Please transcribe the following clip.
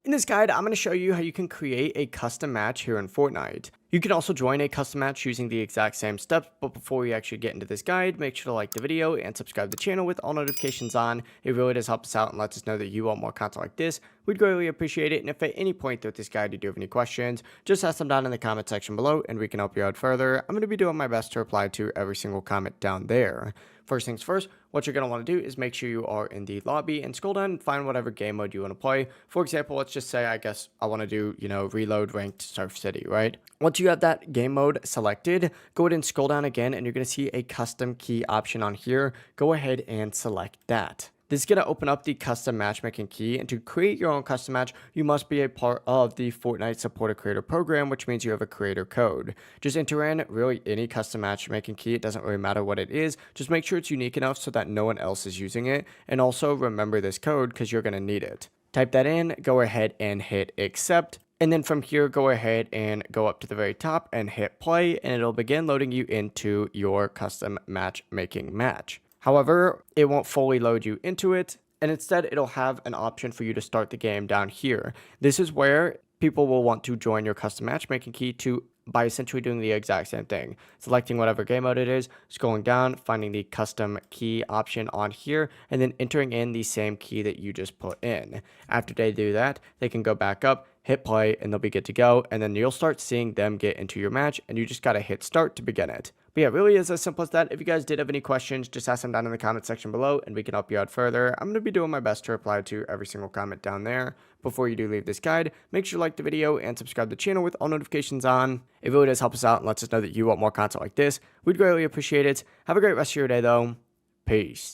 In this guide, I'm going to show you how you can create a custom match here in Fortnite. You can also join a custom match using the exact same steps, but before we actually get into this guide, make sure to like the video and subscribe to the channel with all notifications on. It really does help us out and lets us know that you want more content like this. We'd greatly appreciate it, and if at any point throughout this guide you do have any questions, just ask them down in the comment section below and we can help you out further. I'm going to be doing my best to reply to every single comment down there. First things first, what you're going to want to do is make sure you are in the lobby and scroll down and find whatever game mode you want to play. For example, let's just say, I guess I want to do, reload ranked Surf City, right? Once you have that game mode selected, go ahead and scroll down again and you're going to see a custom key option on here. Go ahead and select that. This is going to open up the custom matchmaking key, and to create your own custom match, you must be a part of the Fortnite Supporter Creator Program, which means you have a creator code. Just enter in really any custom matchmaking key. It doesn't really matter what it is. Just make sure it's unique enough so that no one else is using it, and also remember this code because you're going to need it. Type that in, go ahead and hit accept. And then from here, go ahead and go up to the very top and hit play, and it'll begin loading you into your custom matchmaking match. However, it won't fully load you into it, and instead it'll have an option for you to start the game down here. This is where people will want to join your custom matchmaking key by essentially doing the exact same thing. Selecting whatever game mode it is, scrolling down, finding the custom key option on here, and then entering in the same key that you just put in. After they do that, they can go back up, hit play, and they'll be good to go, and then you'll start seeing them get into your match, and you just gotta hit start to begin it. But yeah, it really is as simple as that. If you guys did have any questions, just ask them down in the comment section below and we can help you out further. I'm going to be doing my best to reply to every single comment down there. Before you do leave this guide, make sure to like the video and subscribe to the channel with all notifications on. It really does help us out and lets us know that you want more content like this. We'd greatly appreciate it. Have a great rest of your day though. Peace.